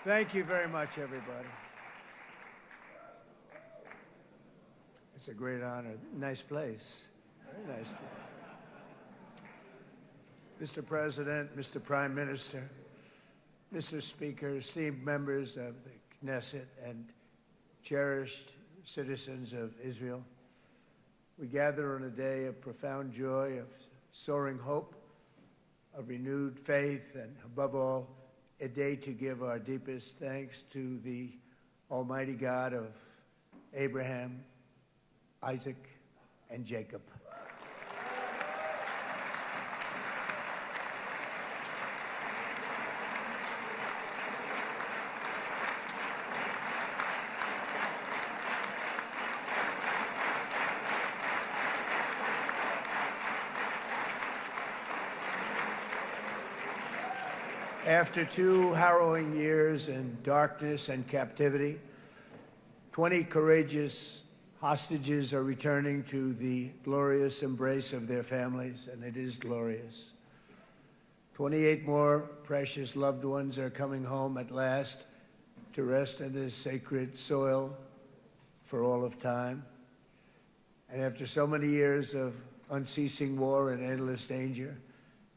Thank you very much, everybody. It's a great honor. Nice place. Very nice place. Mr. President, Mr. Prime Minister, Mr. Speaker, esteemed members of the Knesset and cherished citizens of Israel, we gather on a day of profound joy, of soaring hope, of renewed faith, and above all, a day to give our deepest thanks to the Almighty God of Abraham, Isaac, and Jacob. After 2 harrowing years in darkness and captivity, 20 courageous hostages are returning to the glorious embrace of their families, and it is glorious. 28 more precious loved ones are coming home at last to rest in this sacred soil for all of time. And after so many years of unceasing war and endless danger,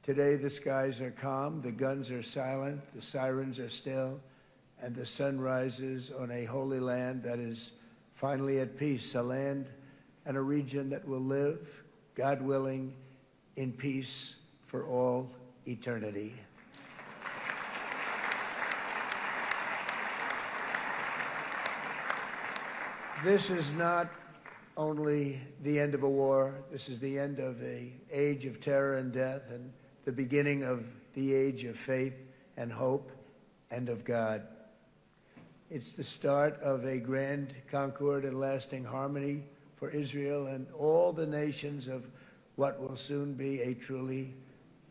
today the skies are calm, the guns are silent, the sirens are still, and the sun rises on a holy land that is finally at peace, a land and a region that will live, God willing, in peace for all eternity. This is not only the end of a war, this is the end of an age of terror and death, and the beginning of the age of faith and hope and of God. It's the start of a grand concord and lasting harmony for Israel and all the nations of what will soon be a truly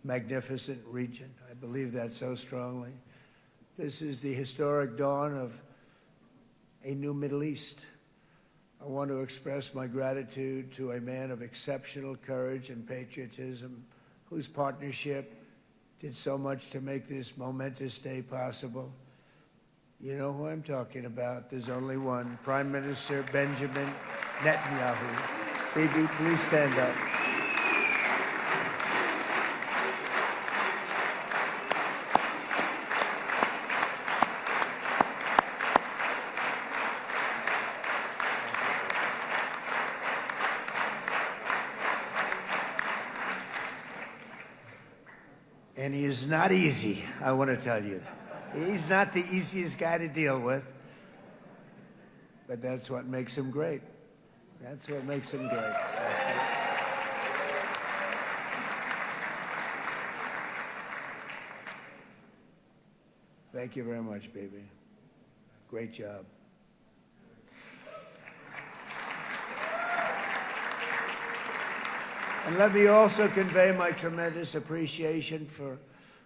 magnificent region. I believe that so strongly. This is the historic dawn of a new Middle East. I want to express my gratitude to a man of exceptional courage and patriotism, whose partnership did so much to make this momentous day possible. You know who I'm talking about. There's only one, Prime Minister Benjamin Netanyahu. Bibi, please stand up. And he is not easy, I want to tell you. He's not the easiest guy to deal with, but that's what makes him great. That's what makes him great. Thank you very much, baby. Great job. And let me also convey my tremendous appreciation for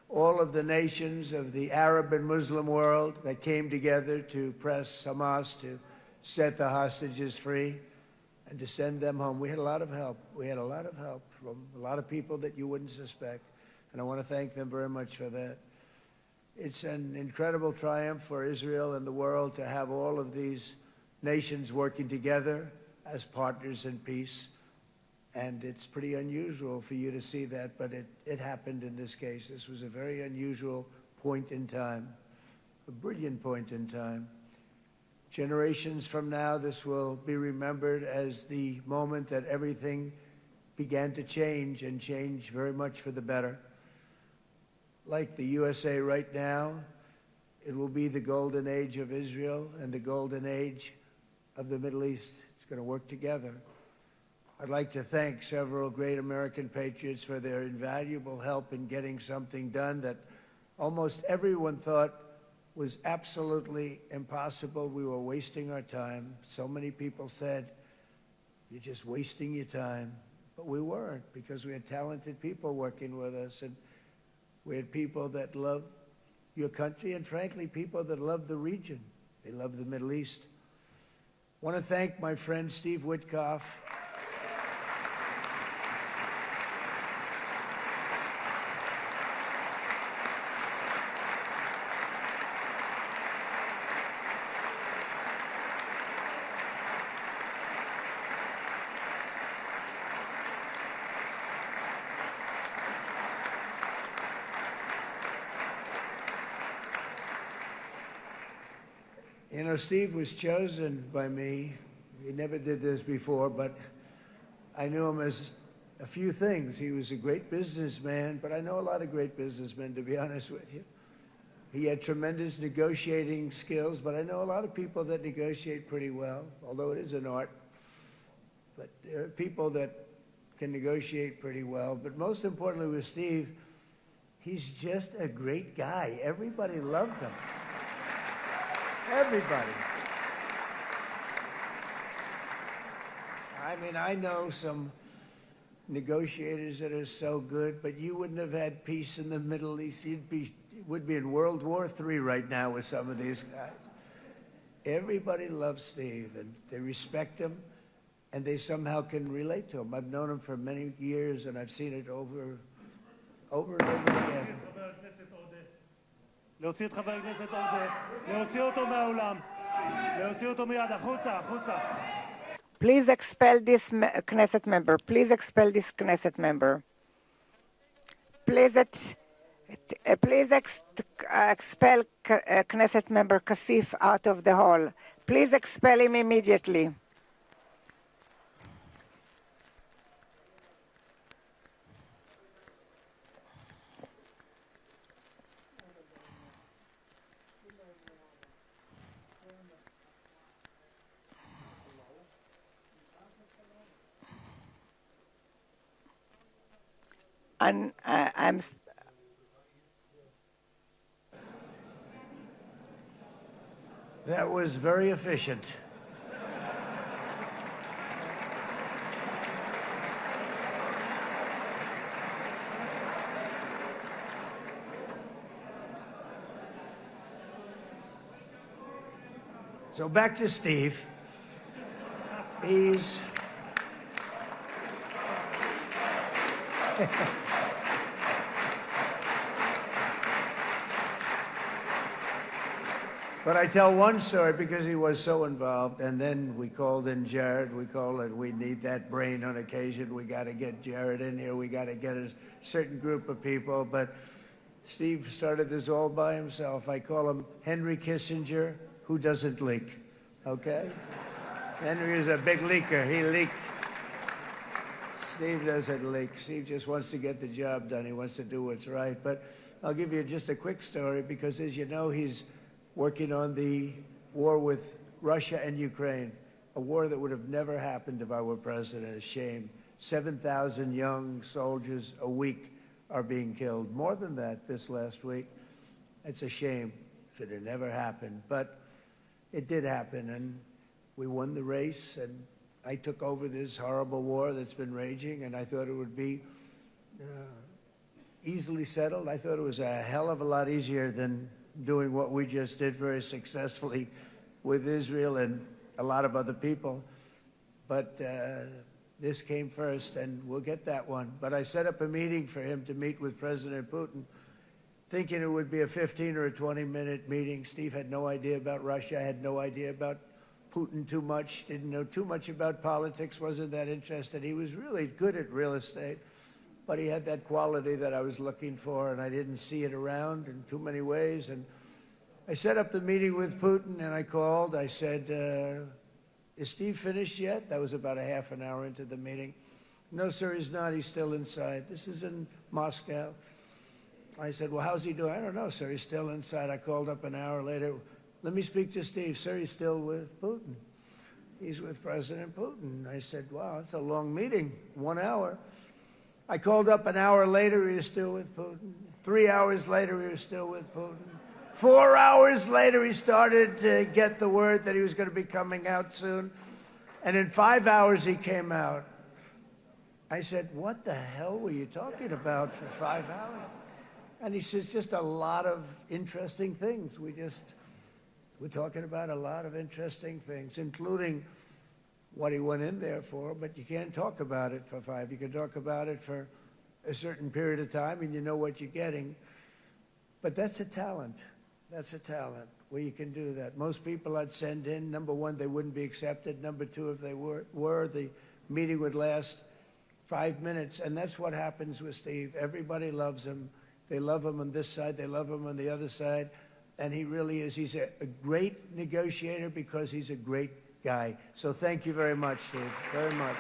all of the nations of the Arab and Muslim world that came together to press Hamas to set the hostages free and to send them home. We had a lot of help. We had a lot of help from a lot of people that you wouldn't suspect, and I want to thank them very much for that. It's an incredible triumph for Israel and the world to have all of these nations working together as partners in peace. And it's pretty unusual for you to see that, but it happened in this case. This was a very unusual point in time, a brilliant point in time. Generations from now, this will be remembered as the moment that everything began to change, and change very much for the better. Like the USA right now, it will be the golden age of Israel and the golden age of the Middle East. It's going to work together. I'd like to thank several great American patriots for their invaluable help in getting something done that almost everyone thought was absolutely impossible. We were wasting our time. So many people said, you're just wasting your time. But we weren't, because we had talented people working with us, and we had people that loved your country, and frankly, people that loved the region. They loved the Middle East. I want to thank my friend Steve Witkoff. You know, Steve was chosen by me. He never did this before, but I knew him as a few things. He was a great businessman, but I know a lot of great businessmen, to be honest with you. He had tremendous negotiating skills, but I know a lot of people that negotiate pretty well, although it is an art. But there are people that can negotiate pretty well. But most importantly with Steve, he's just a great guy. Everybody loved him. Everybody. I mean, I know some negotiators that are so good, but you wouldn't have had peace in the Middle East. Would be in World War III right now with some of these guys. Everybody loves Steve, and they respect him, and they somehow can relate to him. I've known him for many years, and I've seen it over and over again. להוציא את חבר הכנסת עודה, להוציא אותו מהאולם, להוציא אותו מיד, החוצה, החוצה. Please expel this Knesset member. Please expel this Knesset member. Please expel Knesset member Kasif out of the hall. Please expel him immediately. And That was very efficient. So back to Steve. He's But I tell one story because he was so involved, and then we called in Jared. We called it, we need that brain on occasion. We got to get Jared in here. We got to get a certain group of people. But Steve started this all by himself. I call him Henry Kissinger, who doesn't leak, okay? Henry is a big leaker. He leaked. Steve doesn't leak. Steve just wants to get the job done. He wants to do what's right. But I'll give you just a quick story because, as you know, he's working on the war with Russia and Ukraine, a war that would have never happened if I were president. A shame. 7,000 young soldiers a week are being killed. More than that this last week. It's a shame. Should have never happened. But it did happen, and we won the race, and I took over this horrible war that's been raging, and I thought it would be easily settled. I thought it was a hell of a lot easier than doing what we just did very successfully with Israel and a lot of other people. But this came first, and we'll get that one. But I set up a meeting for him to meet with President Putin, thinking it would be a 15 or a 20-minute meeting. Steve had no idea about Russia, had no idea about Putin too much, didn't know too much about politics, wasn't that interested. He was really good at real estate, but he had that quality that I was looking for, and I didn't see it around in too many ways. And I set up the meeting with Putin, and I called. I said, is Steve finished yet? That was about a half an hour into the meeting. No, sir, he's not. He's still inside. This is in Moscow. I said, well, how's he doing? I don't know, sir. He's still inside. I called up an hour later. Let me speak to Steve. Sir, he's still with Putin. He's with President Putin. I said, wow, that's a long meeting, 1 hour. I called up an hour later, he was still with Putin. 3 hours later, he was still with Putin. 4 hours later, he started to get the word that he was going to be coming out soon. And in 5 hours, he came out. I said, what the hell were you talking about for 5 hours? And he says, just a lot of interesting things. We're talking about a lot of interesting things, including what he went in there for, but you can't talk about it for 5. You can talk about it for a certain period of time, and you know what you're getting. But that's a talent. That's a talent, where you can do that. Most people I'd send in, number one, they wouldn't be accepted. Number two, if they were, the meeting would last 5 minutes, and that's what happens with Steve. Everybody loves him. They love him on this side. They love him on the other side. and he really is. He's a great negotiator because he's a great guy. So thank you very much, Steve, very much.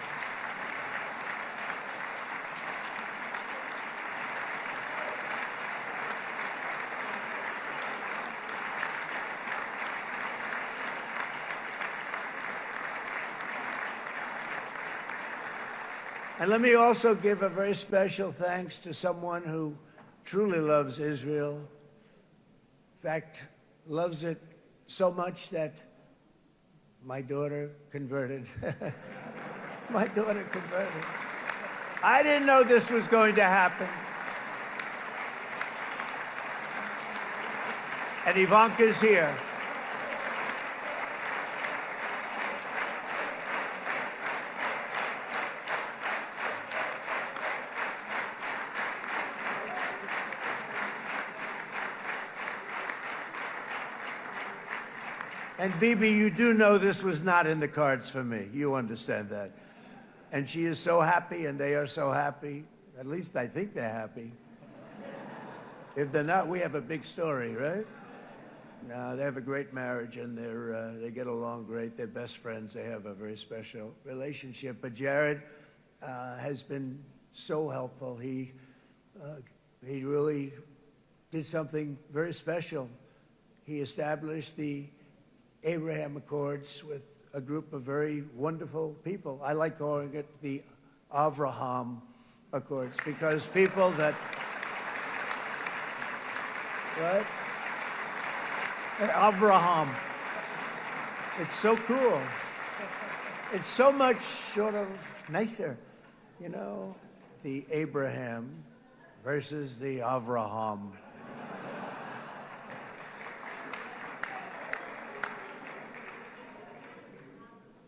And let me also give a very special thanks to someone who truly loves Israel. In fact, loves it so much that my daughter converted. My daughter converted. I didn't know this was going to happen. And Ivanka's here. And Bibi, you do know this was not in the cards for me. You understand that. And she is so happy, and they are so happy. At least I think they're happy. If they're not, we have a big story, right? No, they have a great marriage, and they get along great. They're best friends. They have a very special relationship. But Jared has been so helpful. He really did something very special. He established the Abraham Accords with a group of very wonderful people. I like calling it the Avraham Accords because people that, right? Avraham. It's so cool. It's so much sort of nicer, you know, the Abraham versus the Avraham.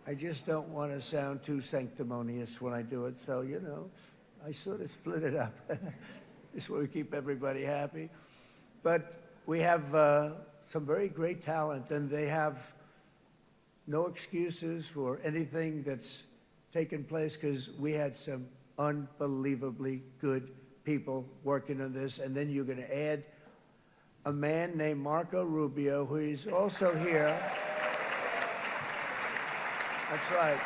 I just don't want to sound too sanctimonious when I do it, so, you know, I sort of split it up. This way we keep everybody happy. But we have some very great talent, and they have no excuses for anything that's taken place because we had some unbelievably good people working on this. And then you're going to add a man named Marco Rubio, who is also here. That's right.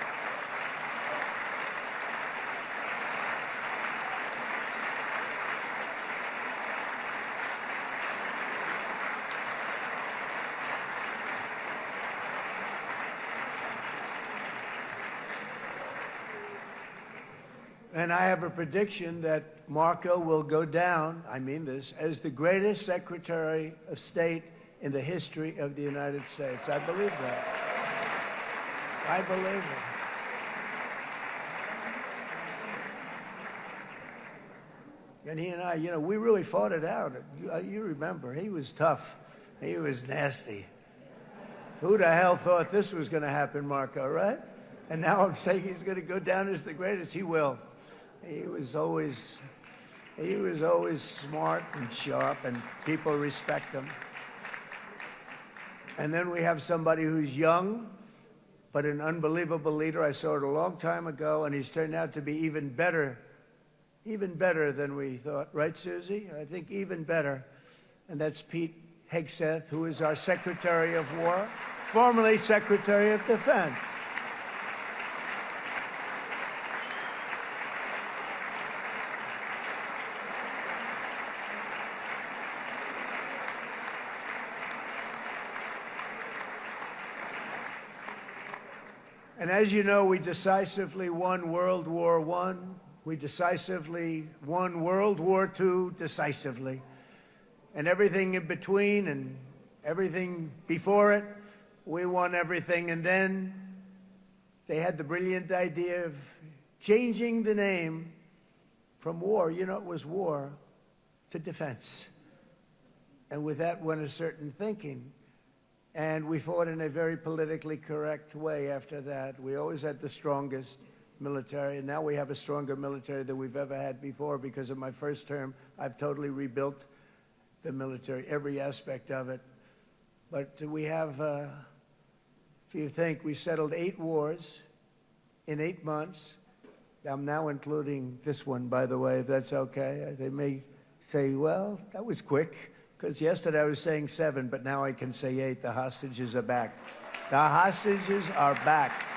And I have a prediction that Marco will go down, I mean this, as the greatest Secretary of State in the history of the United States. I believe that. I believe it. And he and I, you know, we really fought it out. You remember, he was tough. He was nasty. Who the hell thought this was going to happen, Marco, right? And now I'm saying he's going to go down as the greatest. He will. He was always smart and sharp, and people respect him. And then we have somebody who's young, but an unbelievable leader. I saw it a long time ago, and he's turned out to be even better than we thought. Right, Susie? I think even better. And that's Pete Hegseth, who is our Secretary of War, formerly Secretary of Defense. And as you know, we decisively won World War I. We decisively won World War II decisively. And everything in between and everything before it, we won everything. And then they had the brilliant idea of changing the name from war, you know, it was war, to defense. And with that went a certain thinking. And we fought in a very politically correct way after that. We always had the strongest military, and now we have a stronger military than we've ever had before. Because of my first term, I've totally rebuilt the military, every aspect of it. But we have, if you think, we settled 8 wars in 8 months. I'm now including this one, by the way, if that's okay. They may say, well, that was quick. Because yesterday I was saying 7, but now I can say 8. The hostages are back. The hostages are back.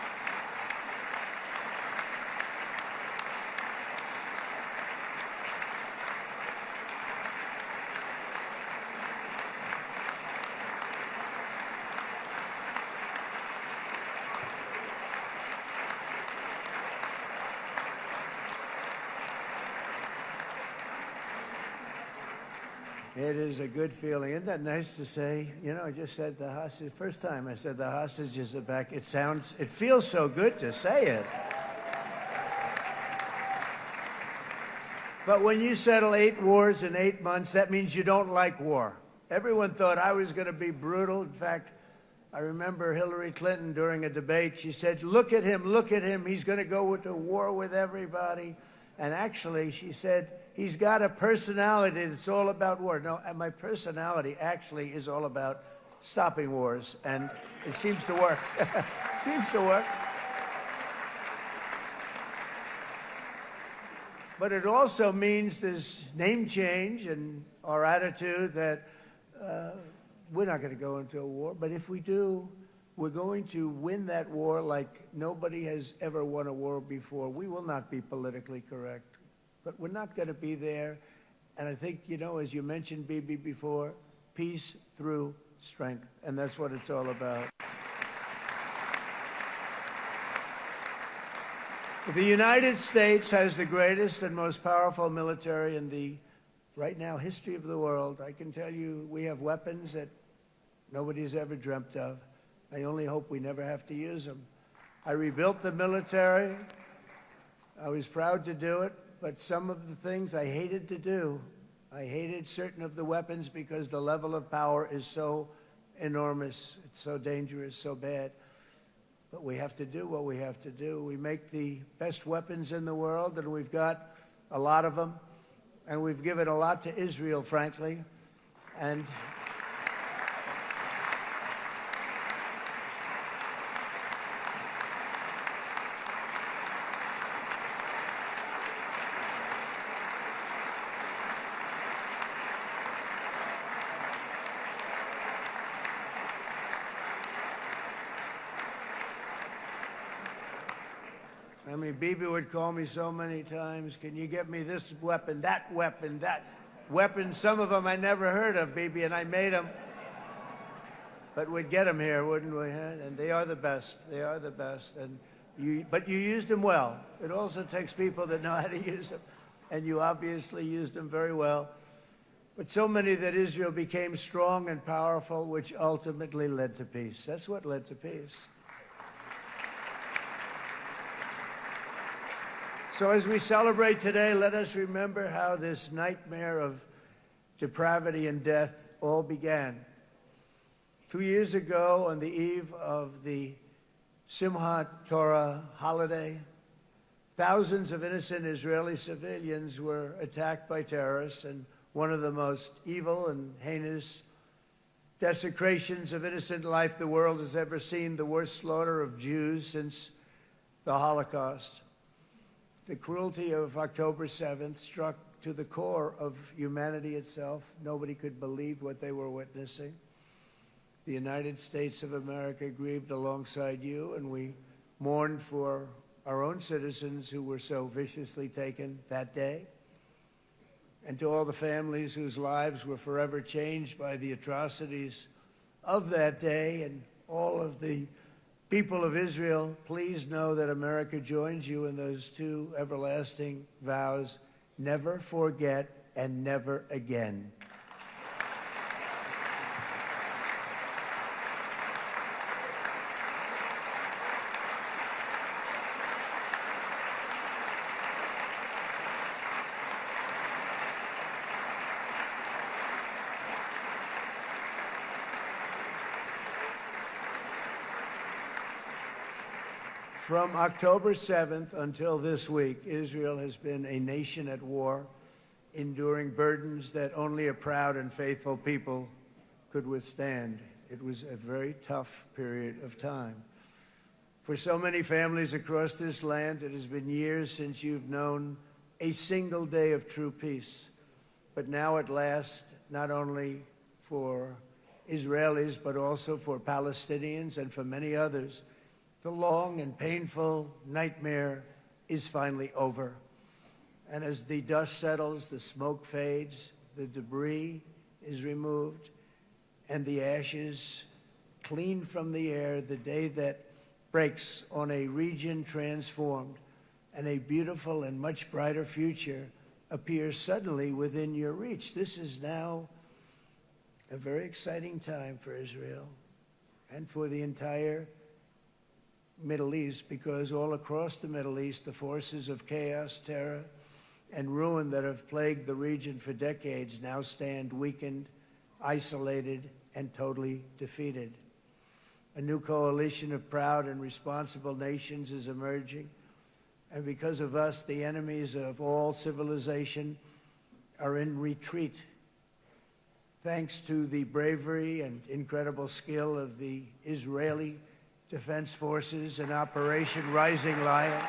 It is a good feeling. Isn't that nice to say? You know, I just said the hostage. First time I said the hostages are back. It feels so good to say it. But when you settle 8 wars in 8 months, that means you don't like war. Everyone thought I was going to be brutal. In fact, I remember Hillary Clinton during a debate, she said, look at him, he's going to go to war with everybody. And actually, she said, he's got a personality that's all about war. No, my personality actually is all about stopping wars, and it seems to work. It seems to work. But it also means this name change in our attitude that we're not going to go into a war, but if we do, we're going to win that war like nobody has ever won a war before. We will not be politically correct, but we're not going to be there. And I think, you know, as you mentioned, Bibi, before, peace through strength, and that's what it's all about. The United States has the greatest and most powerful military in the, right now, history of the world. I can tell you we have weapons that nobody's ever dreamt of. I only hope we never have to use them. I rebuilt the military. I was proud to do it, but some of the things I hated to do. I hated certain of the weapons because the level of power is so enormous. It's so dangerous, so bad. But we have to do what we have to do. We make the best weapons in the world, and we've got a lot of them. And we've given a lot to Israel, frankly. And I mean, Bibi would call me so many times, can you get me this weapon, that weapon, that weapon? Some of them I never heard of, Bibi, and I made them. But we'd get them here, wouldn't we? And they are the best. They are the best. But you used them well. It also takes people that know how to use them. And you obviously used them very well. But so many that Israel became strong and powerful, which ultimately led to peace. That's what led to peace. So as we celebrate today, let us remember how this nightmare of depravity and death all began. 2 years ago, on the eve of the Simchat Torah holiday, thousands of innocent Israeli civilians were attacked by terrorists, and one of the most evil and heinous desecrations of innocent life the world has ever seen, the worst slaughter of Jews since the Holocaust. The cruelty of October 7th struck to the core of humanity itself. Nobody could believe what they were witnessing. The United States of America grieved alongside you, and we mourned for our own citizens who were so viciously taken that day. And to all the families whose lives were forever changed by the atrocities of that day, and all of the people of Israel, please know that America joins you in those two everlasting vows: never forget and never again. From October 7th until this week, Israel has been a nation at war, enduring burdens that only a proud and faithful people could withstand. It was a very tough period of time. For so many families across this land, it has been years since you've known a single day of true peace. But now at last, not only for Israelis, but also for Palestinians and for many others. The long and painful nightmare is finally over. And as the dust settles, the smoke fades, the debris is removed, and the ashes cleaned from the air, the day that breaks on a region transformed, and a beautiful and much brighter future appears suddenly within your reach. This is now a very exciting time for Israel and for the entire Middle East, because all across the Middle East, the forces of chaos, terror, and ruin that have plagued the region for decades now stand weakened, isolated, and totally defeated. A new coalition of proud and responsible nations is emerging, and because of us, the enemies of all civilization are in retreat. Thanks to the bravery and incredible skill of the Israeli Defense Forces and Operation Rising Lion,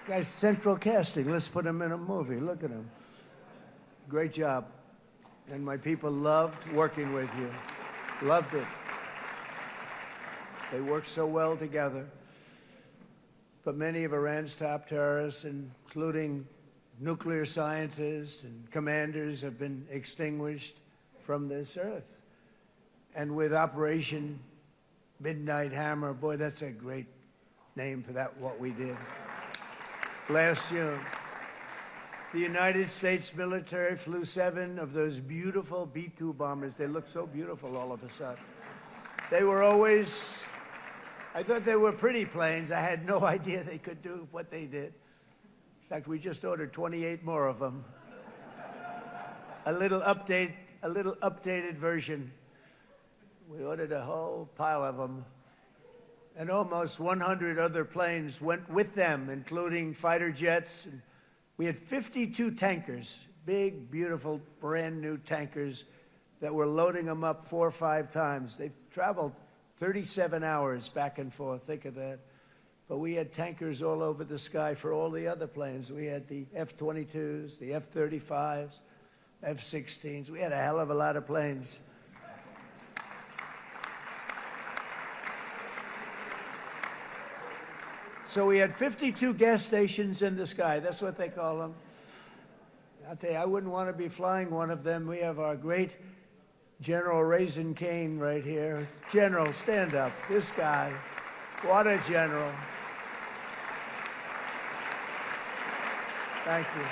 guy's central casting. Let's put him in a movie. Look at him. Great job. And my people loved working with you. Loved it. They worked so well together. But many of Iran's top terrorists, including nuclear scientists and commanders, have been extinguished from this earth. And with Operation Midnight Hammer, boy, that's a great name for that, what we did. Last June, the United States military flew 7 of those beautiful B-2 bombers. They look so beautiful all of a sudden. They were always, I thought they were pretty planes. I had no idea they could do what they did. In fact, we just ordered 28 more of them. A little updated version. We ordered a whole pile of them. And almost 100 other planes went with them, including fighter jets. And we had 52 tankers, big, beautiful, brand new tankers that were loading them up 4 or 5 times. They've traveled 37 hours back and forth. Think of that. But we had tankers all over the sky for all the other planes. We had the F-22s, the F-35s, F-16s. We had a hell of a lot of planes. So we had 52 gas stations in the sky. That's what they call them. I'll tell you, I wouldn't want to be flying one of them. We have our great General Raisin Cain right here. General, stand up. This guy, what a general. Thank you.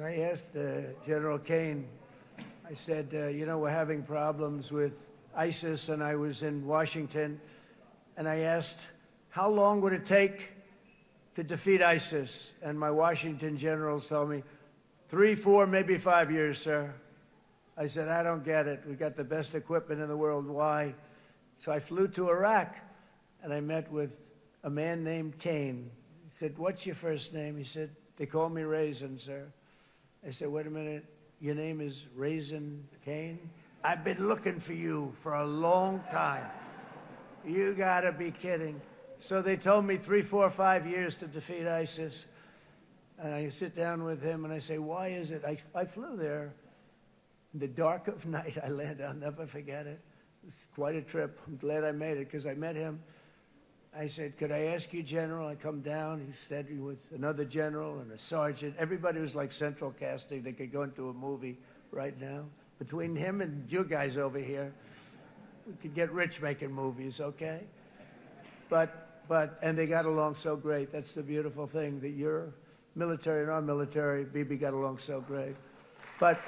I asked General Cain, I said, you know, we're having problems with ISIS, and I was in Washington, and I asked, how long would it take to defeat ISIS? And my Washington generals told me, 3, 4, maybe 5 years, sir. I said, I don't get it. We got the best equipment in the world. Why? So I flew to Iraq, and I met with a man named Cain. He said, what's your first name? He said, they call me Raisin, sir. I said, wait a minute, your name is Raisin Cain? I've been looking for you for a long time. You gotta be kidding. So they told me 3, 4, 5 years to defeat ISIS. And I sit down with him and I say, why is it? I flew there in the dark of night. I landed, I'll never forget it. It's quite a trip. I'm glad I made it because I met him. I said, could I ask you, General? I come down. He said with another general and a sergeant. Everybody was like central casting. They could go into a movie right now. Between him and you guys over here, we could get rich making movies, okay? And they got along so great. That's the beautiful thing, that your military and our military, Bibi, got along so great. But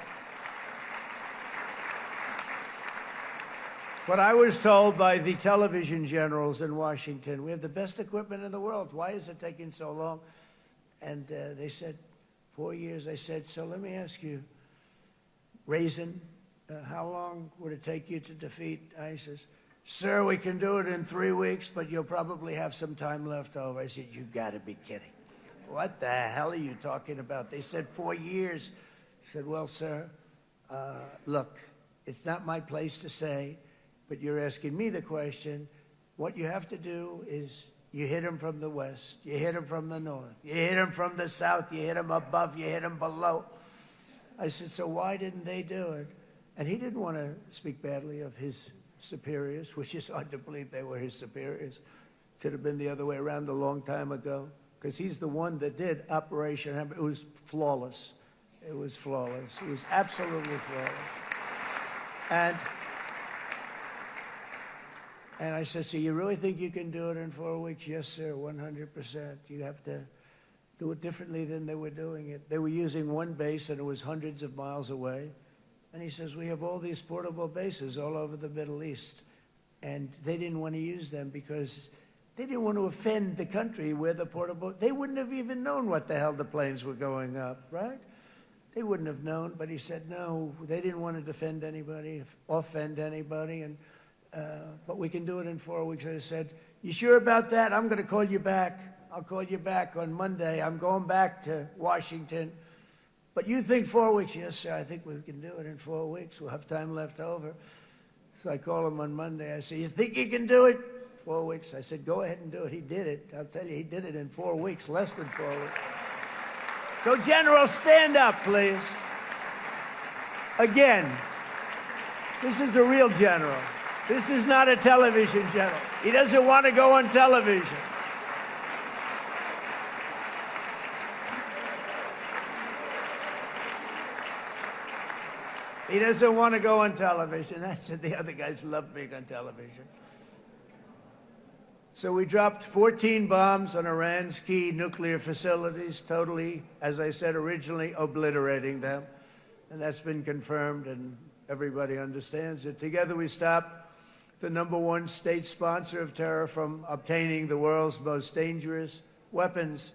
what I was told by the television generals in Washington, we have the best equipment in the world. Why is it taking so long? And they said, 4 years. I said, so let me ask you, Raisin, how long would it take you to defeat ISIS? Sir, we can do it in 3 weeks, but you'll probably have some time left over. I said, you gotta be kidding. What the hell are you talking about? They said 4 years. I said, well, sir, look, it's not my place to say, but you're asking me the question. What you have to do is you hit them from the west, you hit them from the north, you hit them from the south, you hit them above, you hit them below. I said, so why didn't they do it? And he didn't want to speak badly of his superiors, which is hard to believe they were his superiors. It should have been the other way around a long time ago, because he's the one that did Operation Hammer. It was flawless. It was flawless. It was absolutely flawless. And I said, so you really think you can do it in 4 weeks? Yes, sir, 100%. You have to do it differently than they were doing it. They were using one base, and it was hundreds of miles away. And he says, we have all these portable bases all over the Middle East. And they didn't want to use them because they didn't want to offend the country where the portable... They wouldn't have even known what the hell the planes were going up, right? They wouldn't have known. But he said, no, they didn't want to defend anybody, offend anybody. And but we can do it in 4 weeks. I said, you sure about that? I'm going to call you back. I'll call you back on Monday. I'm going back to Washington. But you think 4 weeks? Yes, sir, I think we can do it in 4 weeks. We'll have time left over. So I call him on Monday. I say, you think you can do it? 4 weeks. I said, go ahead and do it. He did it. I'll tell you, he did it in 4 weeks, less than 4 weeks. So, General, stand up, please. Again, this is a real general. This is not a television general. He doesn't want to go on television. He doesn't want to go on television. I said the other guys love being on television. So we dropped 14 bombs on Iran's key nuclear facilities, totally, as I said originally, obliterating them. And that's been confirmed, and everybody understands it. Together we stopped the #1 state sponsor of terror from obtaining the world's most dangerous weapons.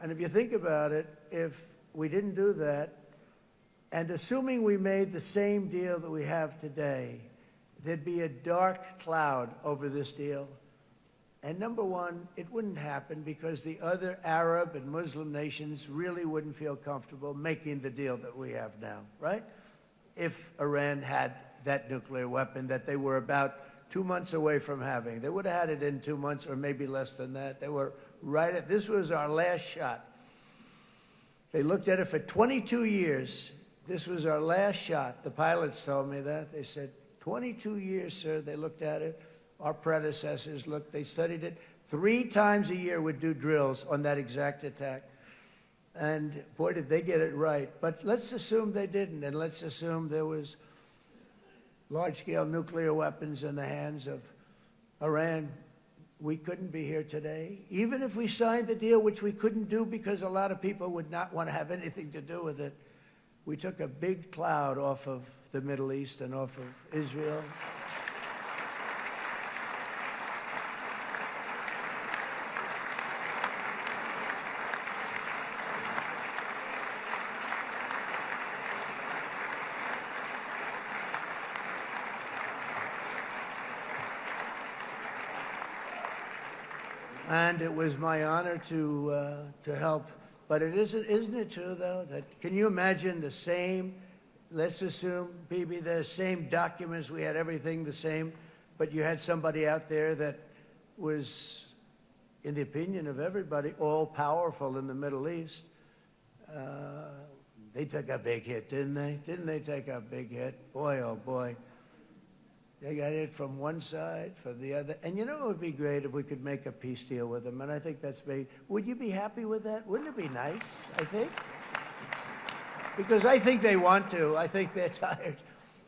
And if you think about it, if we didn't do that, and assuming we made the same deal that we have today, there'd be a dark cloud over this deal. And #1, it wouldn't happen because the other Arab and Muslim nations really wouldn't feel comfortable making the deal that we have now, right? If Iran had that nuclear weapon that they were about 2 months away from having. They would have had it in 2 months or maybe less than that. They were right at, this was our last shot. They looked at it for 22 years. This was our last shot. The pilots told me that. They said, 22 years, sir. They looked at it. Our predecessors looked, they studied it. 3 times a year would do drills on that exact attack. And boy, did they get it right. But let's assume they didn't, and let's assume there was large-scale nuclear weapons in the hands of Iran. We couldn't be here today. Even if we signed the deal, which we couldn't do because a lot of people would not want to have anything to do with it, we took a big cloud off of the Middle East and off of Israel. And it was my honor to help. But it isn't it true, though, that can you imagine the same, let's assume, Bibi, the same documents, we had everything the same, but you had somebody out there that was, in the opinion of everybody, all-powerful in the Middle East. They took a big hit, didn't they? Didn't they take a big hit? Boy, oh boy. They got it from one side, from the other. And you know, it would be great if we could make a peace deal with them. And I think that's maybe, would you be happy with that? Wouldn't it be nice, I think? Because I think they want to. I think they're tired.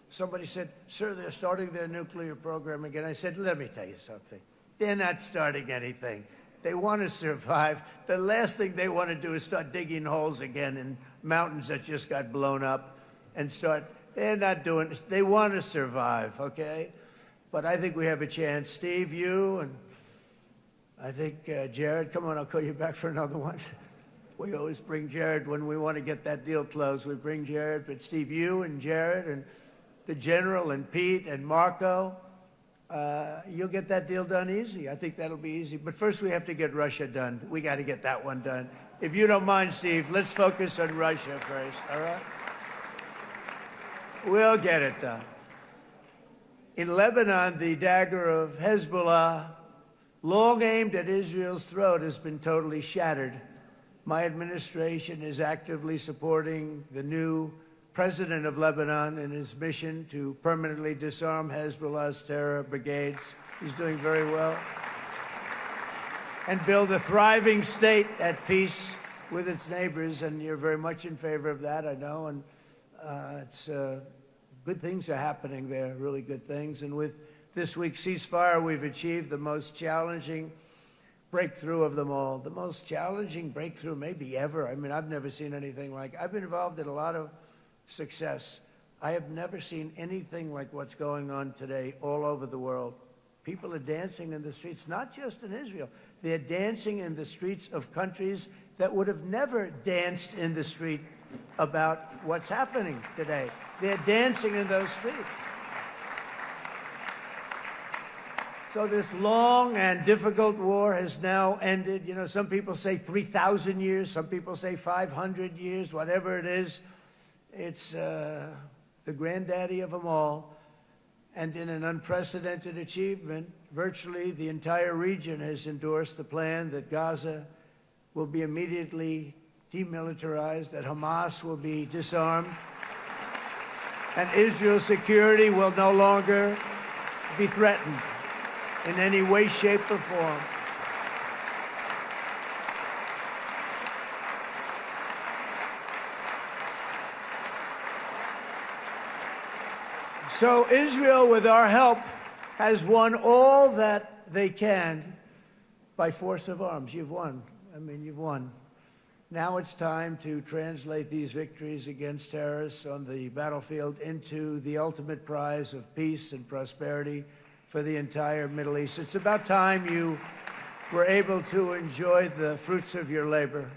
Somebody said, sir, they're starting their nuclear program again. I said, let me tell you something. They're not starting anything. They want to survive. The last thing they want to do is start digging holes again in mountains that just got blown up and start. They're not doing this. They want to survive, okay? But I think we have a chance. Steve, you, and I think Jared, come on, I'll call you back for another one. We always bring Jared when we want to get that deal closed. We bring Jared, but Steve, you and Jared and the General and Pete and Marco, you'll get that deal done easy. I think that'll be easy. But first we have to get Russia done. We got to get that one done. If you don't mind, Steve, let's focus on Russia first, all right? We'll get it done. In Lebanon, the dagger of Hezbollah, long aimed at Israel's throat, has been totally shattered. My administration is actively supporting the new president of Lebanon in his mission to permanently disarm Hezbollah's terror brigades. He's doing very well. And build a thriving state at peace with its neighbors. And you're very much in favor of that, I know. And good things are happening there, really good things. And with this week's ceasefire, we've achieved the most challenging breakthrough of them all. The most challenging breakthrough maybe ever. I mean, I've never seen anything like it. I've been involved in a lot of success. I have never seen anything like what's going on today all over the world. People are dancing in the streets, not just in Israel. They're dancing in the streets of countries that would have never danced in the street about what's happening today. They're dancing in those streets. So this long and difficult war has now ended. You know, some people say 3,000 years, some people say 500 years, whatever it is. It's the granddaddy of them all. And in an unprecedented achievement, virtually the entire region has endorsed the plan that Gaza will be immediately demilitarized, that Hamas will be disarmed, and Israel's security will no longer be threatened in any way, shape, or form. So Israel, with our help, has won all that they can by force of arms. You've won. I mean, you've won. Now it's time to translate these victories against terrorists on the battlefield into the ultimate prize of peace and prosperity for the entire Middle East. It's about time you were able to enjoy the fruits of your labor.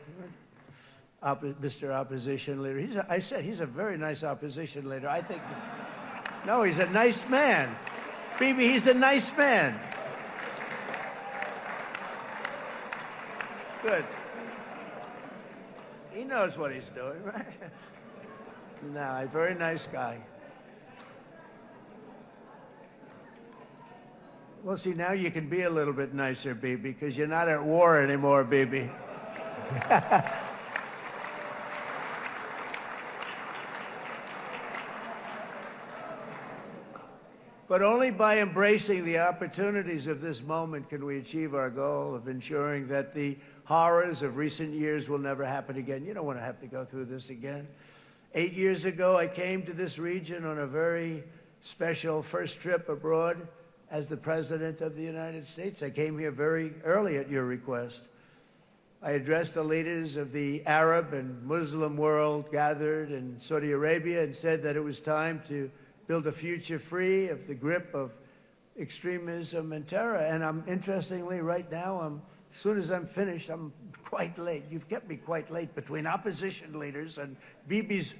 Mr. Opposition Leader. I said he's a very nice opposition leader. I think... No, he's a nice man. Bibi, he's a nice man. Good. He knows what he's doing, right? No, a very nice guy. Well, see, now you can be a little bit nicer, Bibi, because you're not at war anymore, Bibi. But only by embracing the opportunities of this moment can we achieve our goal of ensuring that the horrors of recent years will never happen again. You don't want to have to go through this again. 8 years ago, I came to this region on a very special first trip abroad as the President of the United States. I came here very early at your request. I addressed the leaders of the Arab and Muslim world gathered in Saudi Arabia and said that it was time to build a future free of the grip of extremism and terror. And interestingly, right now, as soon as I'm finished, I'm quite late. You've kept me quite late between opposition leaders and Bibi's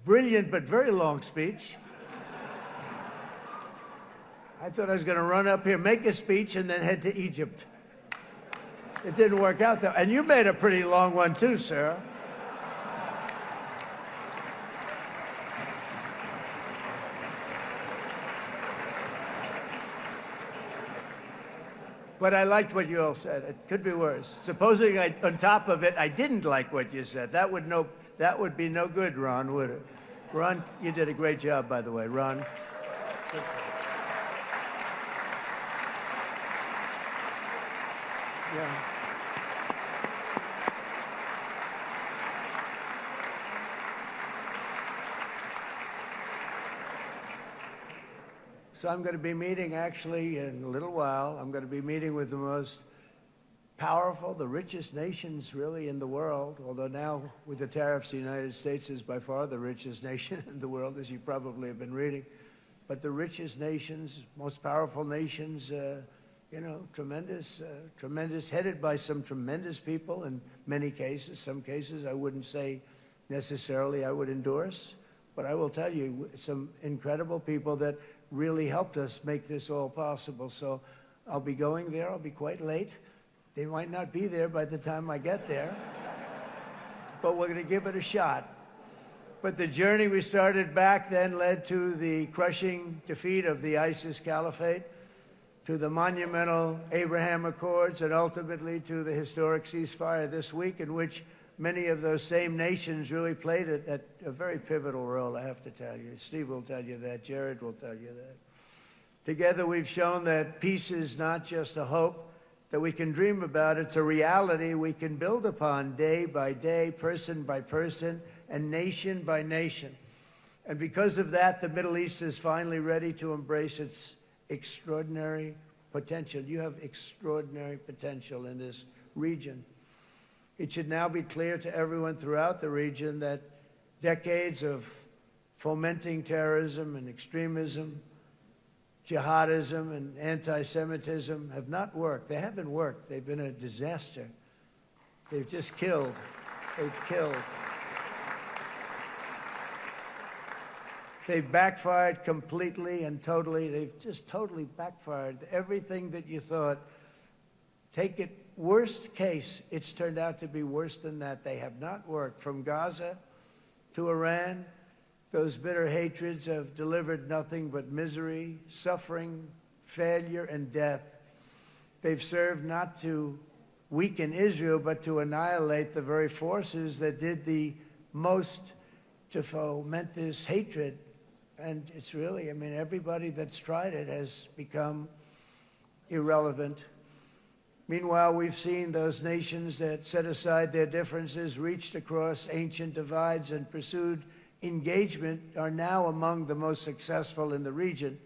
brilliant but very long speech. I thought I was going to run up here, make a speech, and then head to Egypt. It didn't work out, though. And you made a pretty long one, too, Sarah. But I liked what you all said. It could be worse. Supposing on top of it, I didn't like what you said. That would be no good, Ron, would it? Ron, you did a great job, by the way, Ron. Yeah. So I'm going to be meeting, actually, in a little while, I'm going to be meeting with the most powerful, the richest nations, really, in the world, although now, with the tariffs, the United States is by far the richest nation in the world, as you probably have been reading. But the richest nations, most powerful nations tremendous, headed by some tremendous people in many cases. Some cases I wouldn't say necessarily I would endorse, but I will tell you, some incredible people that really helped us make this all possible. So I'll be going there. I'll be quite late. They might not be there by the time I get there, but we're going to give it a shot. But the journey we started back then led to the crushing defeat of the ISIS caliphate, to the monumental Abraham Accords, and ultimately to the historic ceasefire this week, in which many of those same nations really played a very pivotal role, I have to tell you. Steve will tell you that. Jared will tell you that. Together, we've shown that peace is not just a hope that we can dream about. It's a reality we can build upon day by day, person by person, and nation by nation. And because of that, the Middle East is finally ready to embrace its extraordinary potential. You have extraordinary potential in this region. It should now be clear to everyone throughout the region that decades of fomenting terrorism and extremism, jihadism and anti-Semitism have not worked. They haven't worked. They've been a disaster. They've just killed. They've killed. They've backfired completely and totally. They've just totally backfired. Everything that you thought, take it worst case, it's turned out to be worse than that. They have not worked. From Gaza to Iran, those bitter hatreds have delivered nothing but misery, suffering, failure, and death. They've served not to weaken Israel, but to annihilate the very forces that did the most to foment this hatred. And it's really, I mean, everybody that's tried it has become irrelevant. Meanwhile, we've seen those nations that set aside their differences, reached across ancient divides, and pursued engagement are now among the most successful in the region.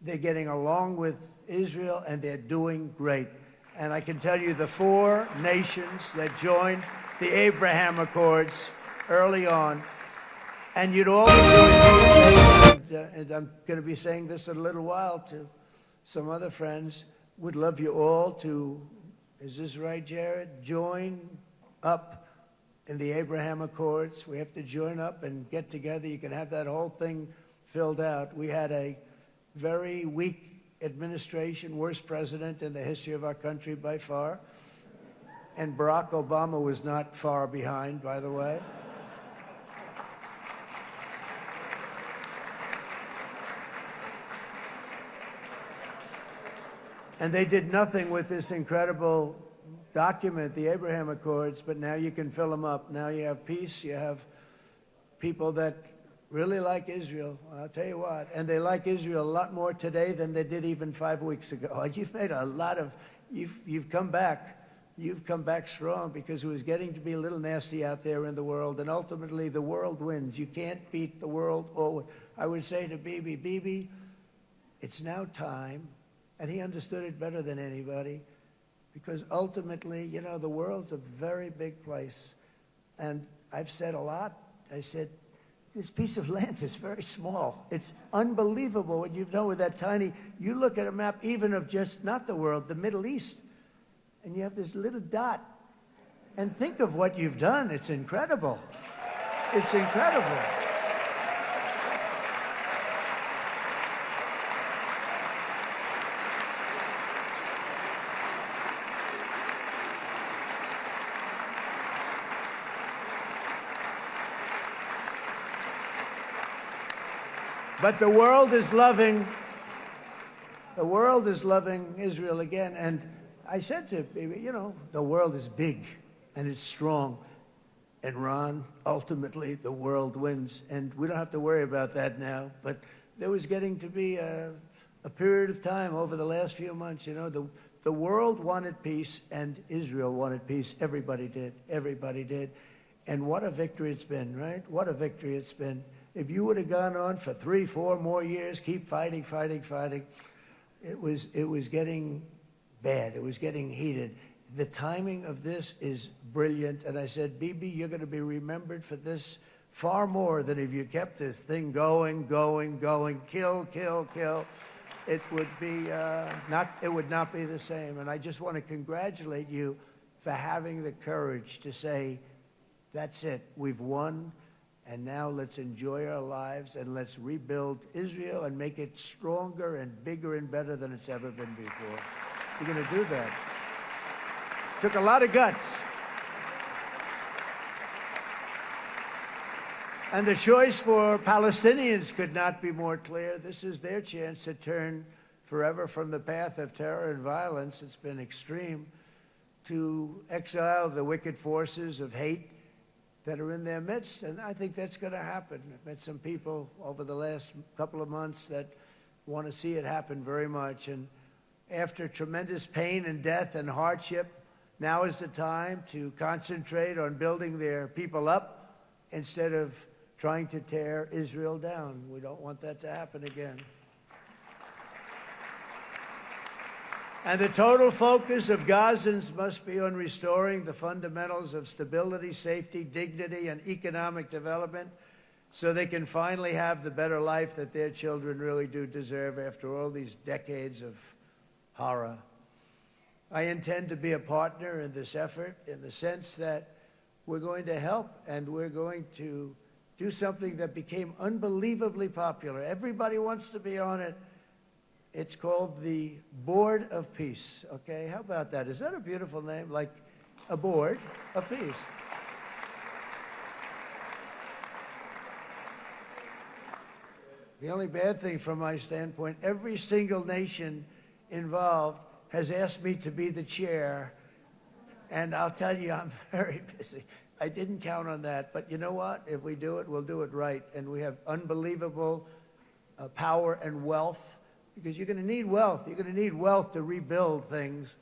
They're getting along with Israel, and they're doing great. And I can tell you the 4 nations that joined the Abraham Accords early on, and you'd all be doing this, and I'm going to be saying this in a little while to some other friends, would love you all to, is this right, Jared? Join up in the Abraham Accords. We have to join up and get together. You can have that whole thing filled out. We had a very weak administration, worst president in the history of our country by far. And Barack Obama was not far behind, by the way. And they did nothing with this incredible document, the Abraham Accords, but now you can fill them up. Now you have peace, you have people that really like Israel, I'll tell you what, and they like Israel a lot more today than they did even 5 weeks ago. You've made a lot of, you've come back strong, because it was getting to be a little nasty out there in the world, and ultimately the world wins. You can't beat the world always. I would say to Bibi, it's now time, and he understood it better than anybody, because ultimately, you know, the world's a very big place. And I've said a lot. I said, this piece of land is very small. It's unbelievable what you've done with that tiny, you look at a map even of just, not the world, the Middle East, and you have this little dot. And think of what you've done. It's incredible. It's incredible. But the world is loving Israel again. And I said to Bibi, you know, the world is big and it's strong. And Ron, ultimately, the world wins. And we don't have to worry about that now. But there was getting to be a period of time over the last few months, you know, the world wanted peace and Israel wanted peace. Everybody did. Everybody did. And what a victory it's been, right? What a victory it's been. If you would have gone on for 3, 4 more years, keep fighting, it was getting bad. It was getting heated. The timing of this is brilliant. And I said, Bibi, you're going to be remembered for this far more than if you kept this thing going, kill. it would be it would not be the same. And I just want to congratulate you for having the courage to say, that's it, we've won, and now let's enjoy our lives and let's rebuild Israel and make it stronger and bigger and better than it's ever been before. You're going to do that. Took a lot of guts. And the choice for Palestinians could not be more clear. This is their chance to turn forever from the path of terror and violence. It's been extreme, to exile the wicked forces of hate that are in their midst. And I think that's going to happen. I've met some people over the last couple of months that want to see it happen very much. And after tremendous pain and death and hardship, now is the time to concentrate on building their people up instead of trying to tear Israel down. We don't want that to happen again. And the total focus of Gazans must be on restoring the fundamentals of stability, safety, dignity, and economic development so they can finally have the better life that their children really do deserve after all these decades of horror. I intend to be a partner in this effort in the sense that we're going to help and we're going to do something that became unbelievably popular. Everybody wants to be on it. It's called the Board of Peace, okay? How about that? Is that a beautiful name? Like a board of peace. The only bad thing from my standpoint, every single nation involved has asked me to be the chair, and I'll tell you, I'm very busy. I didn't count on that, but you know what? If we do it, we'll do it right. And we have unbelievable power and wealth, because you're going to need wealth. You're going to need wealth to rebuild things,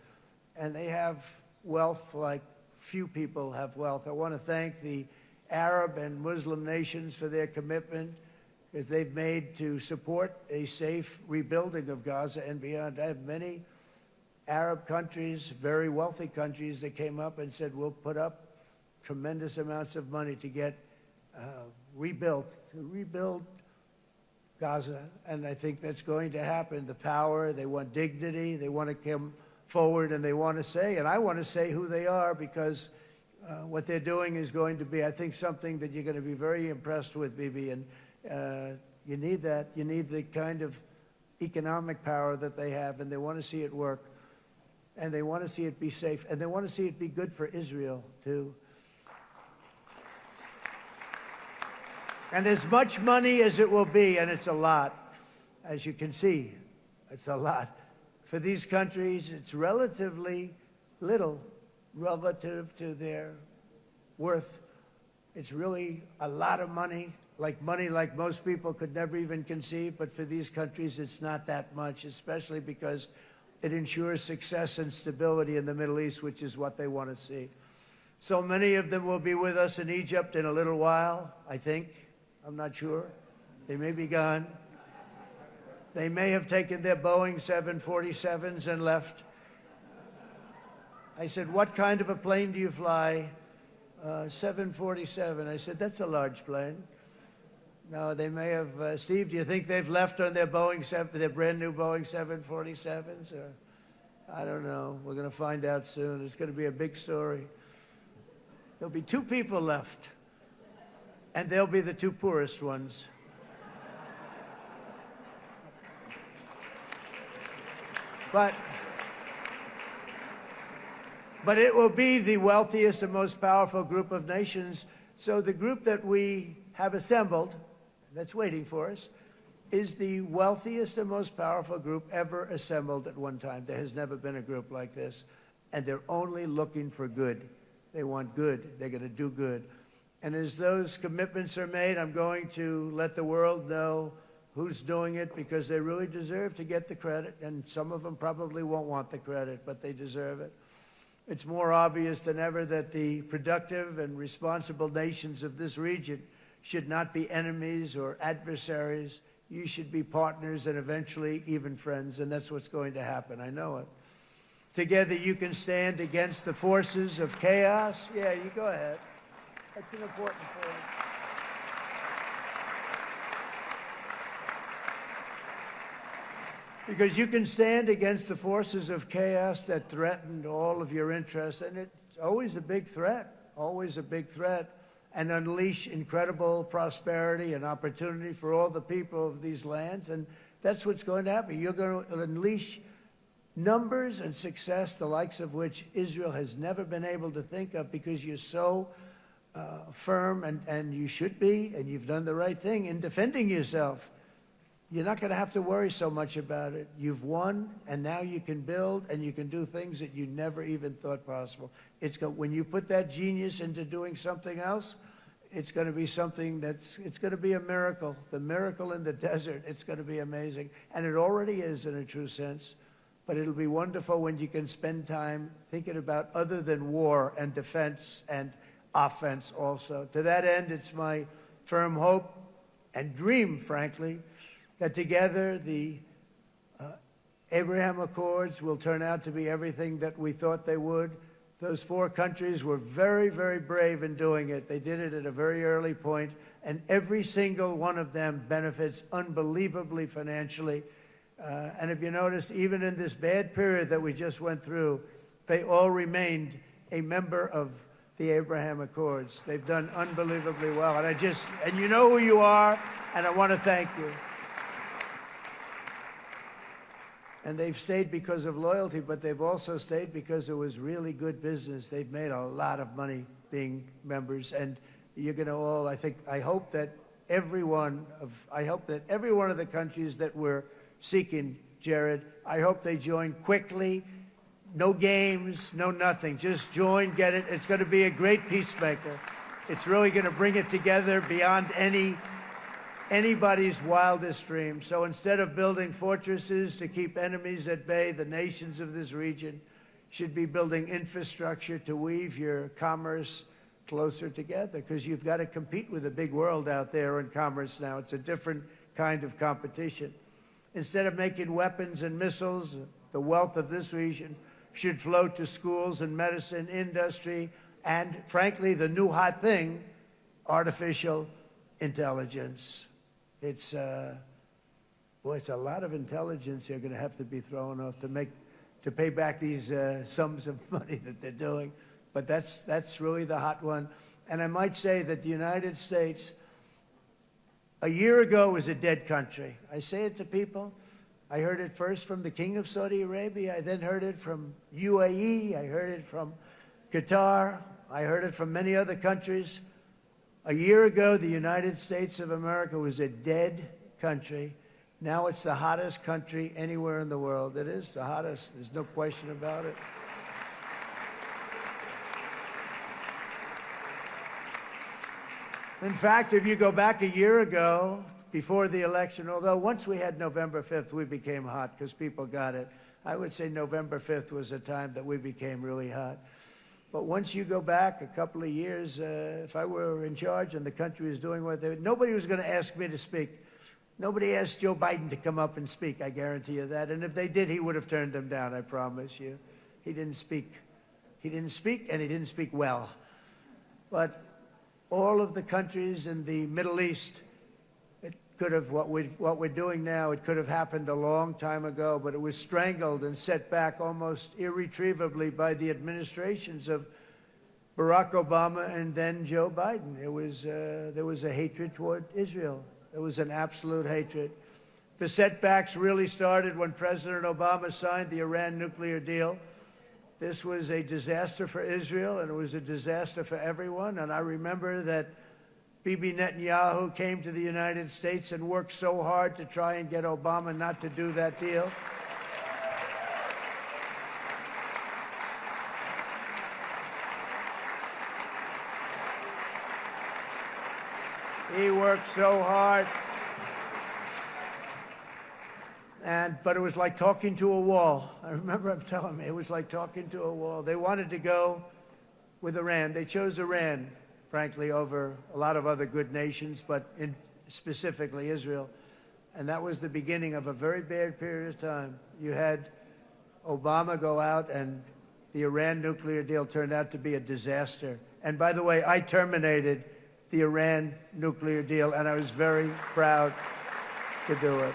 and they have wealth like few people have wealth. I want to thank the Arab and Muslim nations for their commitment that they've made to support a safe rebuilding of Gaza and beyond. I have many Arab countries, very wealthy countries, that came up and said, we'll put up tremendous amounts of money to get rebuild Gaza, and I think that's going to happen. The power, they want dignity, they want to come forward, and they want to say, and I want to say who they are, because what they're doing is going to be, I think, something that you're going to be very impressed with, Bibi, and you need that. You need the kind of economic power that they have, and they want to see it work, and they want to see it be safe, and they want to see it be good for Israel, too. And as much money as it will be, and it's a lot, as you can see, it's a lot. For these countries, it's relatively little relative to their worth. It's really a lot of money like most people could never even conceive, but for these countries, it's not that much, especially because it ensures success and stability in the Middle East, which is what they want to see. So many of them will be with us in Egypt in a little while, I think. I'm not sure. They may be gone. They may have taken their Boeing 747s and left. I said, what kind of a plane do you fly? 747. I said, that's a large plane. No, they may have. Steve, do you think they've left on their their brand new Boeing 747s? Or I don't know. We're going to find out soon. It's going to be a big story. There'll be 2 people left. And they'll be the 2 poorest ones. But it will be the wealthiest and most powerful group of nations. So the group that we have assembled, that's waiting for us, is the wealthiest and most powerful group ever assembled at one time. There has never been a group like this. And they're only looking for good. They want good. They're going to do good. And as those commitments are made, I'm going to let the world know who's doing it, because they really deserve to get the credit. And some of them probably won't want the credit, but they deserve it. It's more obvious than ever that the productive and responsible nations of this region should not be enemies or adversaries. You should be partners and eventually even friends, and that's what's going to happen. I know it. Together you can stand against the forces of chaos. Yeah, you go ahead. That's an important point. Because you can stand against the forces of chaos that threaten all of your interests, and it's always a big threat, and unleash incredible prosperity and opportunity for all the people of these lands, and that's what's going to happen. You're going to unleash numbers and success, the likes of which Israel has never been able to think of, because you're so firm, and you should be, and you've done the right thing in defending yourself. You're not going to have to worry so much about it. You've won, and now you can build, and you can do things that you never even thought possible. When you put that genius into doing something else, it's going to be something it's going to be a miracle. The miracle in the desert, it's going to be amazing. And it already is in a true sense. But it'll be wonderful when you can spend time thinking about other than war and defense and offense also. To that end, it's my firm hope and dream, frankly, that together the Abraham Accords will turn out to be everything that we thought they would. Those 4 countries were very, very brave in doing it. They did it at a very early point, and every single one of them benefits unbelievably financially. And if you noticed, even in this bad period that we just went through, they all remained a member of the Abraham Accords. They've done unbelievably well. And you know who you are, and I want to thank you. And they've stayed because of loyalty, but they've also stayed because it was really good business. They've made a lot of money being members, and you're going to all, I hope that every one of the countries that we're seeking, Jared, I hope they join quickly. No games, no nothing. Just join, get it. It's going to be a great peacemaker. It's really going to bring it together beyond anybody's wildest dream. So instead of building fortresses to keep enemies at bay, the nations of this region should be building infrastructure to weave your commerce closer together, because you've got to compete with the big world out there in commerce now. It's a different kind of competition. Instead of making weapons and missiles, the wealth of this region should flow to schools and medicine, industry, and, frankly, the new hot thing, artificial intelligence. It's a lot of intelligence they're going to have to be thrown off to pay back these sums of money that they're doing. But that's really the hot one. And I might say that the United States, a year ago, was a dead country. I say it to people. I heard it first from the King of Saudi Arabia. I then heard it from UAE. I heard it from Qatar. I heard it from many other countries. A year ago, the United States of America was a dead country. Now it's the hottest country anywhere in the world. It is the hottest. There's no question about it. In fact, if you go back a year ago, before the election, although once we had November 5th, we became hot because people got it. I would say November 5th was a time that we became really hot. But once you go back a couple of years, if I were in charge and the country was doing what they were, nobody was going to ask me to speak. Nobody asked Joe Biden to come up and speak, I guarantee you that. And if they did, he would have turned them down, I promise you. He didn't speak. He didn't speak, and he didn't speak well. But all of the countries in the Middle East, it could have, what we're doing now, it could have happened a long time ago, but it was strangled and set back almost irretrievably by the administrations of Barack Obama and then Joe Biden. There was a hatred toward Israel. There was an absolute hatred. The setbacks really started when President Obama signed the Iran nuclear deal. This was a disaster for Israel, and it was a disaster for everyone. And I remember that Bibi Netanyahu came to the United States and worked so hard to try and get Obama not to do that deal. He worked so hard. But it was like talking to a wall. I remember him telling me it was like talking to a wall. They wanted to go with Iran. They chose Iran, frankly, over a lot of other good nations, but specifically Israel. And that was the beginning of a very bad period of time. You had Obama go out, and the Iran nuclear deal turned out to be a disaster. And by the way, I terminated the Iran nuclear deal, and I was very proud to do it.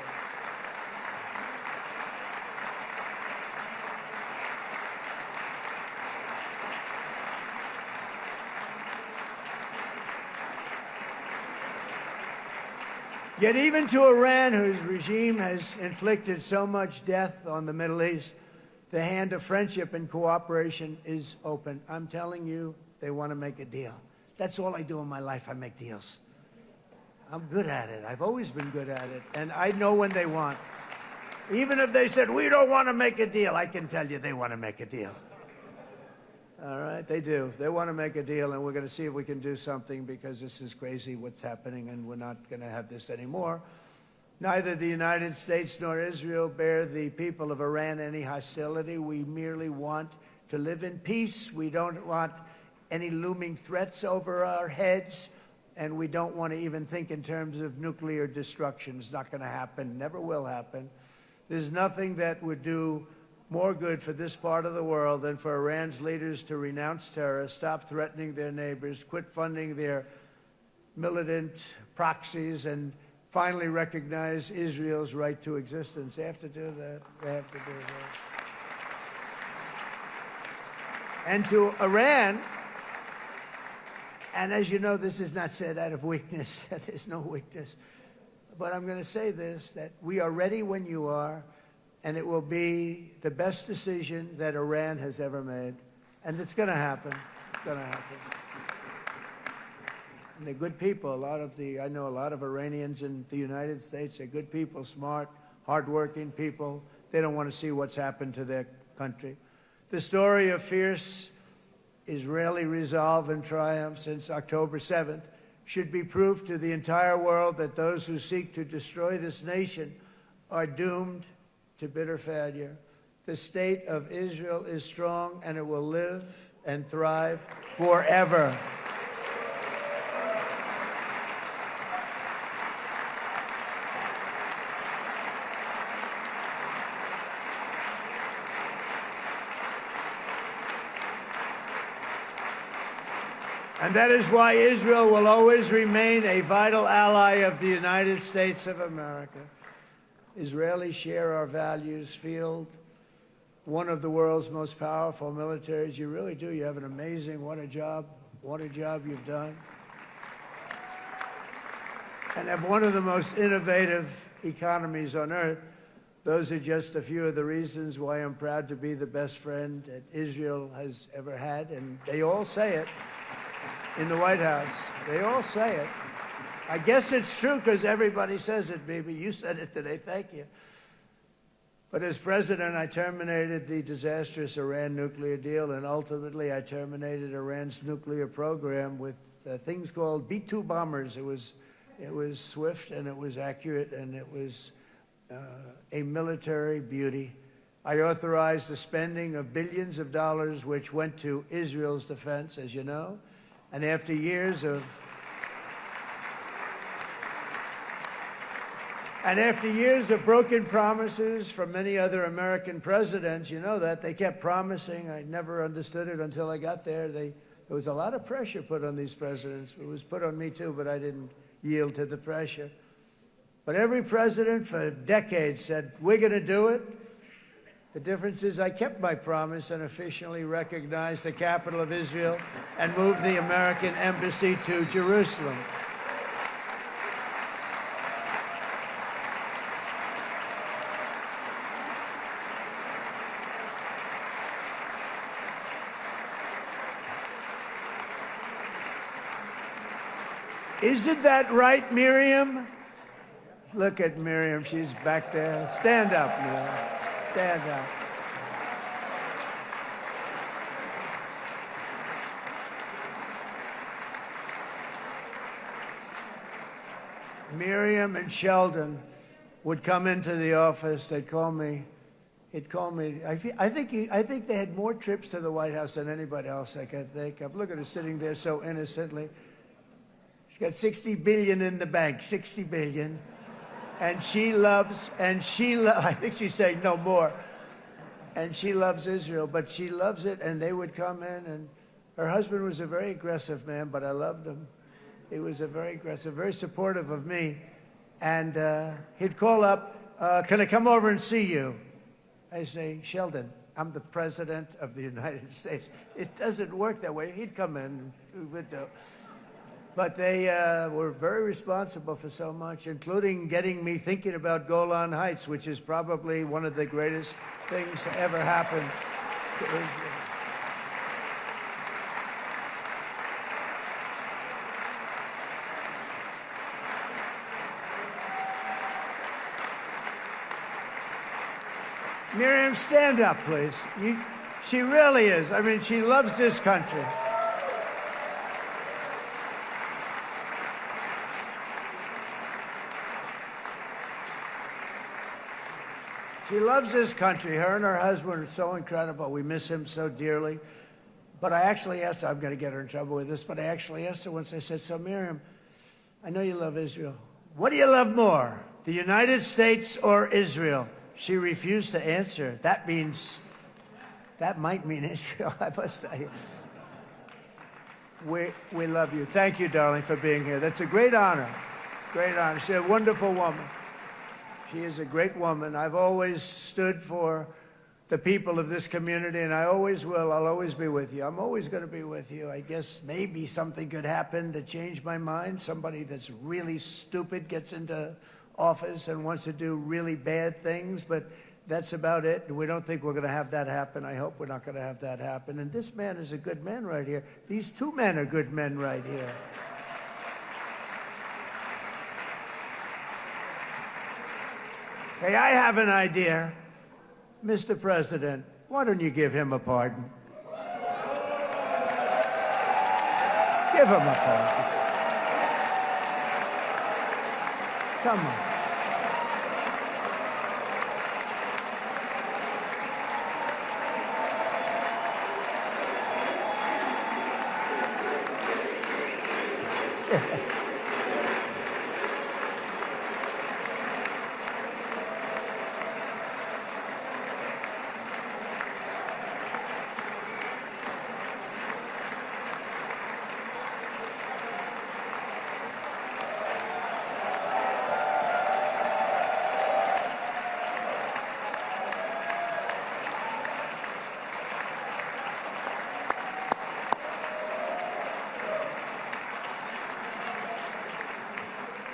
Yet even to Iran, whose regime has inflicted so much death on the Middle East, the hand of friendship and cooperation is open. I'm telling you, they want to make a deal. That's all I do in my life. I make deals. I'm good at it. I've always been good at it. And I know when they want. Even if they said, we don't want to make a deal, I can tell you they want to make a deal. All right, they do. They want to make a deal, and we're going to see if we can do something, because this is crazy what's happening, and we're not going to have this anymore. Neither the United States nor Israel bear the people of Iran any hostility. We merely want to live in peace. We don't want any looming threats over our heads, and we don't want to even think in terms of nuclear destruction. It's not going to happen, never will happen. There's nothing that would do more good for this part of the world than for Iran's leaders to renounce terror, stop threatening their neighbors, quit funding their militant proxies, and finally recognize Israel's right to existence. They have to do that. They have to do that. And to Iran, and as you know, this is not said out of weakness. There's no weakness. But I'm going to say this, that we are ready when you are, and it will be the best decision that Iran has ever made. And it's going to happen. It's going to happen. And they're good people. I know a lot of Iranians in the United States. They're good people, smart, hardworking people. They don't want to see what's happened to their country. The story of fierce Israeli resolve and triumph since October 7th should be proof to the entire world that those who seek to destroy this nation are doomed to bitter failure. The state of Israel is strong, and it will live and thrive forever. And that is why Israel will always remain a vital ally of the United States of America. Israelis share our values, field one of the world's most powerful militaries. You really do. You have an amazing, what a job you've done. And have one of the most innovative economies on earth. Those are just a few of the reasons why I'm proud to be the best friend that Israel has ever had. And they all say it in the White House. They all say it. I guess it's true because everybody says it, baby. You said it today. Thank you. But as president, I terminated the disastrous Iran nuclear deal, and ultimately I terminated Iran's nuclear program with things called B-2 bombers. It was swift, and it was accurate, and it was a military beauty. I authorized the spending of billions of dollars, which went to Israel's defense, as you know. And after years of broken promises from many other American presidents, you know that, they kept promising. I never understood it until I got there. There was a lot of pressure put on these presidents. It was put on me too, but I didn't yield to the pressure. But every president for decades said, we're going to do it. The difference is I kept my promise and officially recognized the capital of Israel and moved the American embassy to Jerusalem. Isn't that right, Miriam? Look at Miriam. She's back there. Stand up, Miriam. Stand up. Miriam and Sheldon would come into the office. They'd call me. He'd call me. I think they had more trips to the White House than anybody else I can think of. Look at her sitting there so innocently. She's got $60 billion in the bank. $60 billion. And I think she's saying no more. And she loves Israel, but she loves it, and they would come in, and her husband was a very aggressive man, but I loved him. He was a very aggressive, very supportive of me. And he'd call up, can I come over and see you? I say, Sheldon, I'm the president of the United States. It doesn't work that way. He'd come in. But they were very responsible for so much, including getting me thinking about Golan Heights, which is probably one of the greatest things to ever happen to Israel. Miriam, stand up, please. She really is. I mean, she loves this country. She loves this country. Her and her husband are so incredible. We miss him so dearly. But I actually asked her, I'm going to get her in trouble with this, but I actually asked her once, I said, so Miriam, I know you love Israel. What do you love more, the United States or Israel? She refused to answer. That might mean Israel, I must say. We love you. Thank you, darling, for being here. That's a great honor. Great honor. She's a wonderful woman. She is a great woman. I've always stood for the people of this community, and I always will. I'll always be with you. I'm always going to be with you. I guess maybe something could happen to change my mind. Somebody that's really stupid gets into office and wants to do really bad things, but that's about it. We don't think we're going to have that happen. I hope we're not going to have that happen. And this man is a good man right here. These two men are good men right here. Hey, I have an idea. Mr. President, why don't you give him a pardon? Give him a pardon. Come on.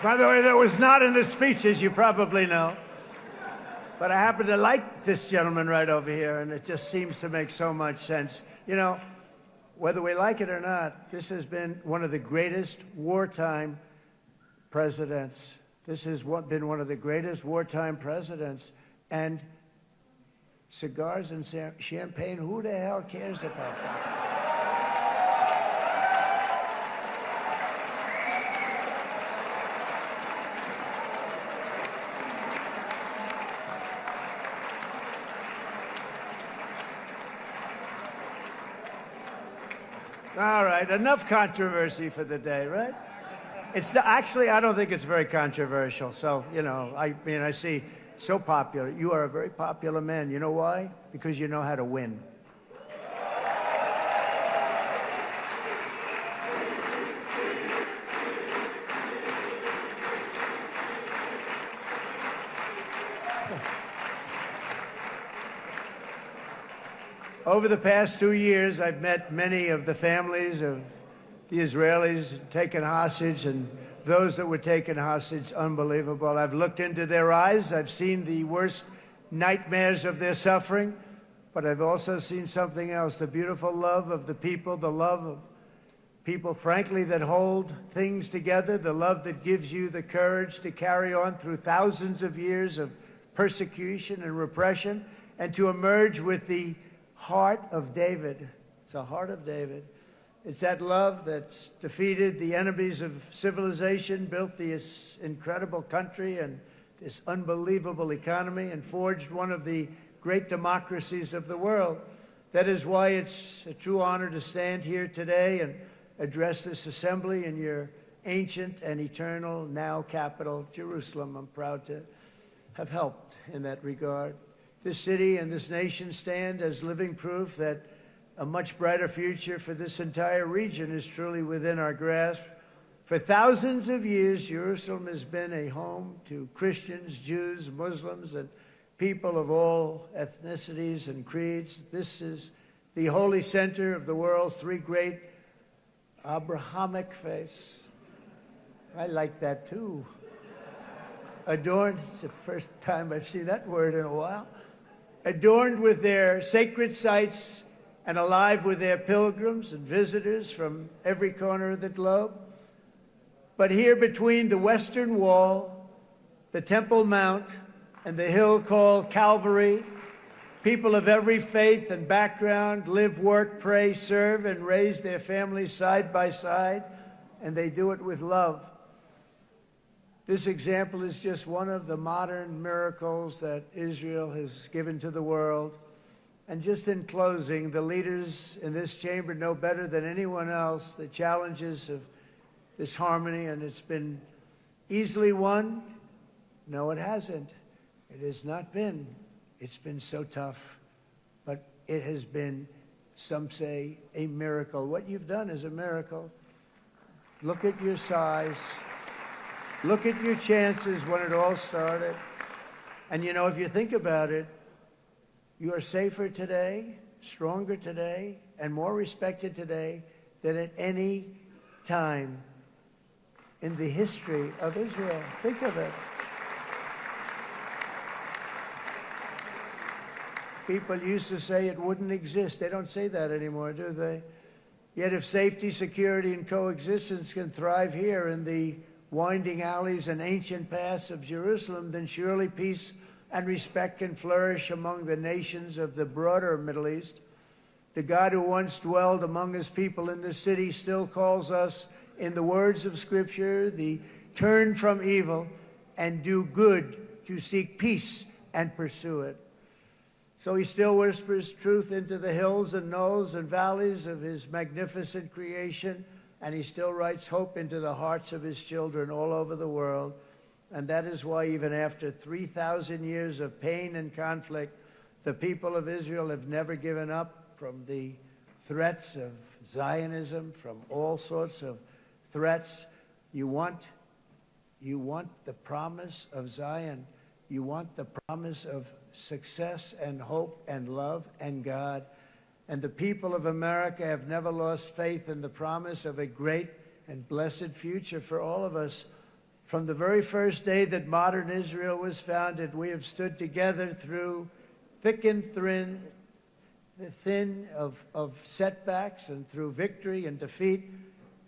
By the way, that was not in the speech, as you probably know. But I happen to like this gentleman right over here, and it just seems to make so much sense. You know, whether we like it or not, this has been one of the greatest wartime presidents. This has been one of the greatest wartime presidents. And cigars and champagne, who the hell cares about that? All right, enough controversy for the day, right? Actually, I don't think it's very controversial. So, you know, I mean, I see so popular. You are a very popular man. You know why? Because you know how to win. Over the past 2 years, I've met many of the families of the Israelis taken hostage and those that were taken hostage. Unbelievable. I've looked into their eyes. I've seen the worst nightmares of their suffering, but I've also seen something else, the beautiful love of the people, the love of people, frankly, that hold things together, the love that gives you the courage to carry on through thousands of years of persecution and repression and to emerge with the heart of David. It's the heart of David. It's that love that's defeated the enemies of civilization, built this incredible country and this unbelievable economy, and forged one of the great democracies of the world. That is why it's a true honor to stand here today and address this assembly in your ancient and eternal now capital, Jerusalem. I'm proud to have helped in that regard. This city and this nation stand as living proof that a much brighter future for this entire region is truly within our grasp. For thousands of years, Jerusalem has been a home to Christians, Jews, Muslims, and people of all ethnicities and creeds. This is the holy center of the world's three great Abrahamic faiths. I like that too. Adorned, it's the first time I've seen that word in a while. Adorned with their sacred sites and alive with their pilgrims and visitors from every corner of the globe. But here between the Western Wall, the Temple Mount, and the hill called Calvary, people of every faith and background live, work, pray, serve, and raise their families side by side, and they do it with love. This example is just one of the modern miracles that Israel has given to the world. And just in closing, the leaders in this chamber know better than anyone else the challenges of this harmony, and it's been easily won. No, it hasn't. It has not been. It's been so tough, but it has been, some say, a miracle. What you've done is a miracle. Look at your size. Look at your chances when it all started. And you know, if you think about it, you are safer today, stronger today, and more respected today than at any time in the history of Israel. Think of it. People used to say it wouldn't exist. They don't say that anymore, do they? Yet if safety, security, and coexistence can thrive here in the winding alleys and ancient paths of Jerusalem, then surely peace and respect can flourish among the nations of the broader Middle East. The God who once dwelled among his people in this city still calls us, in the words of Scripture, the turn from evil and do good, to seek peace and pursue it. So he still whispers truth into the hills and knolls and valleys of his magnificent creation, and he still writes hope into the hearts of his children all over the world. And that is why even after 3,000 years of pain and conflict, the people of Israel have never given up from the threats of Zionism, from all sorts of threats. You want the promise of Zion. You want the promise of success and hope and love and God. And the people of America have never lost faith in the promise of a great and blessed future for all of us. From the very first day that modern Israel was founded, we have stood together through thick and thin of setbacks, and through victory and defeat,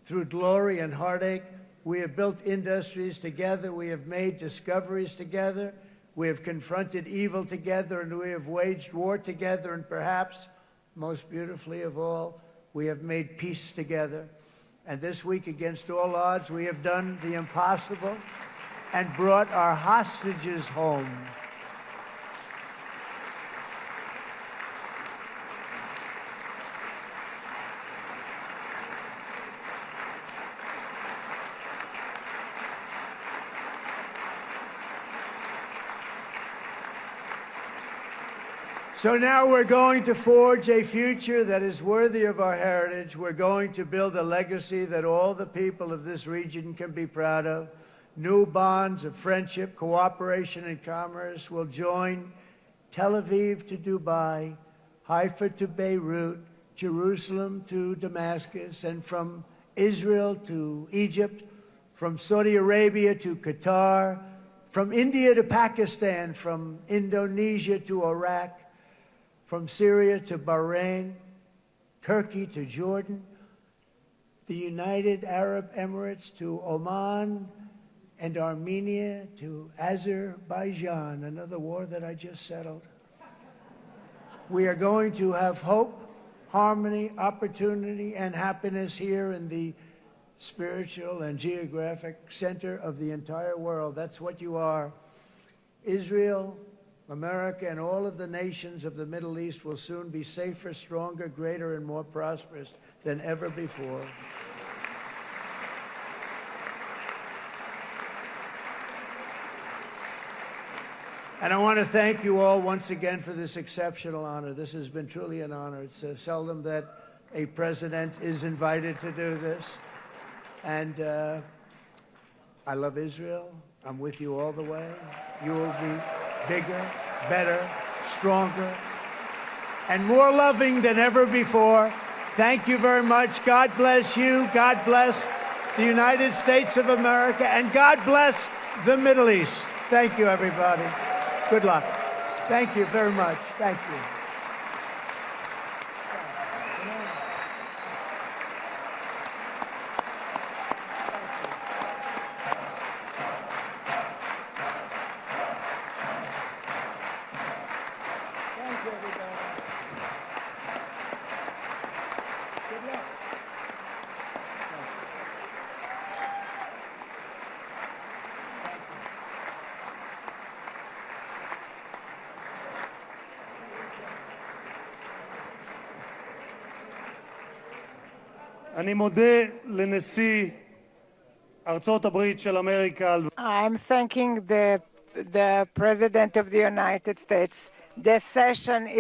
through glory and heartache. We have built industries together. We have made discoveries together. We have confronted evil together, and we have waged war together, and perhaps most beautifully of all, we have made peace together. And this week, against all odds, we have done the impossible and brought our hostages home. So now we're going to forge a future that is worthy of our heritage. We're going to build a legacy that all the people of this region can be proud of. New bonds of friendship, cooperation, and commerce will join Tel Aviv to Dubai, Haifa to Beirut, Jerusalem to Damascus, and from Israel to Egypt, from Saudi Arabia to Qatar, from India to Pakistan, from Indonesia to Iraq, from Syria to Bahrain, Turkey to Jordan, the United Arab Emirates to Oman, and Armenia to Azerbaijan, another war that I just settled. We are going to have hope, harmony, opportunity, and happiness here in the spiritual and geographic center of the entire world. That's what you are. Israel, America, and all of the nations of the Middle East will soon be safer, stronger, greater, and more prosperous than ever before. And I want to thank you all once again for this exceptional honor. This has been truly an honor. It's seldom that a president is invited to do this. And I love Israel. I'm with you all the way. You will be bigger, better, stronger, and more loving than ever before. Thank you very much. God bless you. God bless the United States of America, and God bless the Middle East. Thank you, everybody. Good luck. Thank you very much. Thank you. Thank you, everybody. Good luck. אני מודה לנשיא ארצות הברית של אמריקה. I'm thanking the President of the United States. This session is